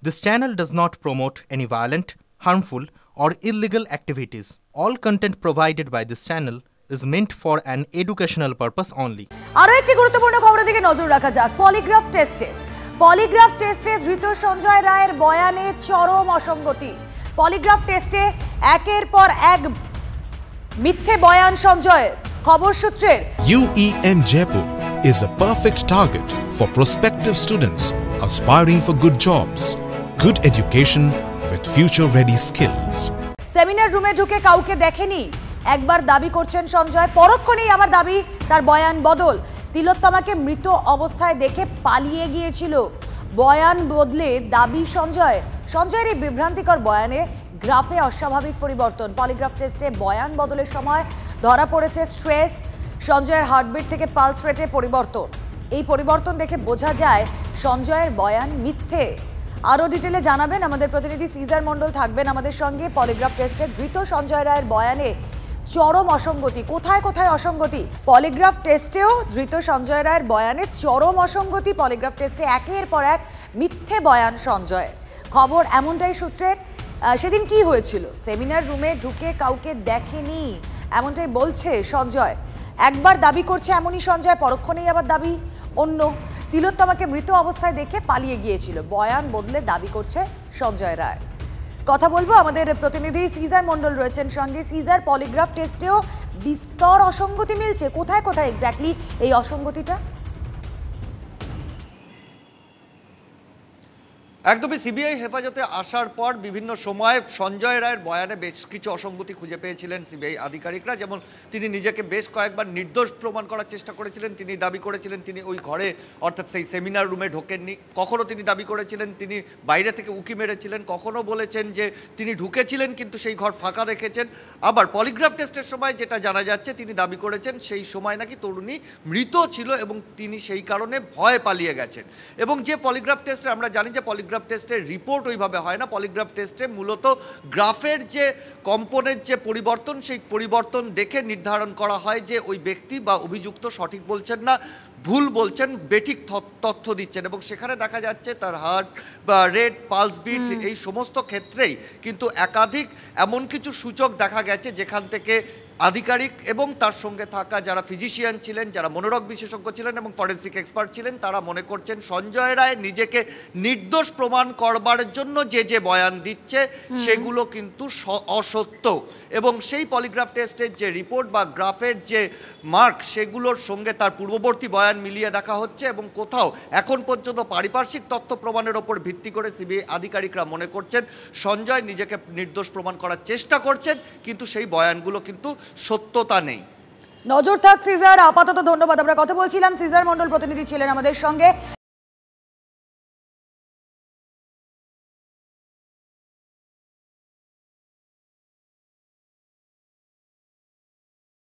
This channel does not promote any violent, harmful, or illegal activities. All content provided by this channel is meant for an educational purpose only. আরো একটি গুরুত্বপূর্ণ খবরের দিকে নজর রাখা যাক। পলিগ্রাফ টেস্টে ধৃত সঞ্জয় রায়ের বয়ানে চরম অসঙ্গতি। পলিগ্রাফ টেস্টে একের পর এক মিথ্যে বয়ান সঞ্জয়ের। খবর সূত্রের UEM Jaipur is a perfect target for prospective students aspiring for good jobs, good education with future-ready skills. Seminar রুমে ঢুকে কাউকে দেখেনি একবার দাবি করছেন সঞ্জয়, পরক্ষণেই আবার দাবি তার বয়ান বদল। তিলোত্তমাকে মৃত অবস্থায় দেখে পালিয়ে গিয়েছিল, বয়ান বদলে দাবি সঞ্জয়ের এই বিভ্রান্তিকর বয়ানে গ্রাফে অস্বাভাবিক পরিবর্তন। পলিগ্রাফ টেস্টে বয়ান বদলের সময় ধরা পড়েছে স্ট্রেস, সঞ্জয়ের হার্টবিট থেকে পালস রেটে পরিবর্তন। এই পরিবর্তন দেখে বোঝা যায় সঞ্জয়ের বয়ান মিথ্যে। আরও ডিটেলে জানাবেন আমাদের প্রতিনিধি সিজার মণ্ডল, থাকবেন আমাদের সঙ্গে। পলিগ্রাফ টেস্টে ধৃত সঞ্জয় রায়ের বয়ানে চরম অসঙ্গতি, কোথায় কোথায় অসঙ্গতি? পলিগ্রাফ টেস্টেও ধৃত সঞ্জয় রায়ের বয়ানে চরম অসঙ্গতি। পলিগ্রাফ টেস্টে একের পর এক মিথ্যে বয়ান সঞ্জয়ের। খবর এমনটাই সূত্রের। সেদিন কি হয়েছিল? সেমিনার রুমে ঢুকে কাউকে দেখেনি এমনটাই বলছে সঞ্জয়। একবার দাবি করছে এমনই সঞ্জয়, পরক্ষণেই আবার দাবি অন্য। তিলোত্তমাকে মৃত অবস্থায় দেখে পালিয়ে গিয়েছিল, বয়ান বদলে দাবি করছে সঞ্জয় রায়। কথা বলবো, আমাদের প্রতিনিধি সিজার মণ্ডল রয়েছেন সঙ্গে। সিজার, পলিগ্রাফ টেস্টেও বিস্তর অসঙ্গতি মিলছে, কোথায় কোথায় এক্স্যাক্টলি এই অসঙ্গতিটা? একদমই সিবিআই হেফাজতে আসার পর বিভিন্ন সময় সঞ্জয় রায়ের বয়ানে বেশ কিছু অসঙ্গতি খুঁজে পেয়েছিলেন সিবিআই আধিকারিকরা। যেমন তিনি নিজেকে বেশ কয়েকবার নির্দোষ প্রমাণ করার চেষ্টা করেছিলেন। তিনি দাবি করেছিলেন তিনি ওই ঘরে, অর্থাৎ সেই সেমিনার রুমে ঢোকেননি। কখনো তিনি দাবি করেছিলেন তিনি বাইরে থেকে উঁকি মেরেছিলেন। কখনো বলেছেন যে তিনি ঢুকেছিলেন কিন্তু সেই ঘর ফাঁকা রেখেছেন। আবার পলিগ্রাফ টেস্টের সময় যেটা জানা যাচ্ছে, তিনি দাবি করেছেন সেই সময় নাকি তরুণী মৃত ছিল এবং তিনি সেই কারণে ভয় পালিয়ে গেছেন। এবং যে পলিগ্রাফ টেস্টে আমরা জানি যে পলিগ্রাফ টেস্টের রিপোর্ট ওইভাবে হয় না। পলিগ্রাফ টেস্টে মূলত গ্রাফের যে কম্পোনেন্ট যে পরিবর্তন, সেই পরিবর্তন দেখে নির্ধারণ করা হয় যে ওই ব্যক্তি বা অভিযুক্ত সঠিক বলছেন না ভুল বলছেন, বেঠিক তথ্য দিচ্ছেন। এবং সেখানে দেখা যাচ্ছে তার হার্ট বা রেট, পালস বিট, এই সমস্ত ক্ষেত্রেই কিন্তু একাধিক এমন কিছু সূচক দেখা গেছে যেখান থেকে আধিকারিক এবং তার সঙ্গে থাকা যারা ফিজিশিয়ান ছিলেন, যারা মনোরোগ বিশেষজ্ঞ ছিলেন এবং ফরেন্সিক এক্সপার্ট ছিলেন, তারা মনে করছেন সঞ্জয় রায় নিজেকে নির্দোষ প্রমাণ করবার জন্য যে বয়ান দিচ্ছে সেগুলো কিন্তু অসত্য। এবং সেই পলিগ্রাফ টেস্টের যে রিপোর্ট বা গ্রাফের যে মার্ক, সেগুলোর সঙ্গে তার পূর্ববর্তী বয়ান মিলিয়ে দেখা হচ্ছে এবং কোথাও এখন পর্যন্ত পারিপার্শ্বিক তথ্য প্রমাণের ওপর ভিত্তি করে সিবিআই আধিকারিকরা মনে করছেন সঞ্জয় নিজেকে নির্দোষ প্রমাণ করার চেষ্টা করছেন, কিন্তু সেই বয়ানগুলো কিন্তু সত্যতা নেই। নজর থাক সিজার, আপাতত ধন্যবাদ। আমরা কথা বলছিলাম, সিজার মণ্ডল প্রতিনিধি ছিলেন আমাদের সঙ্গে।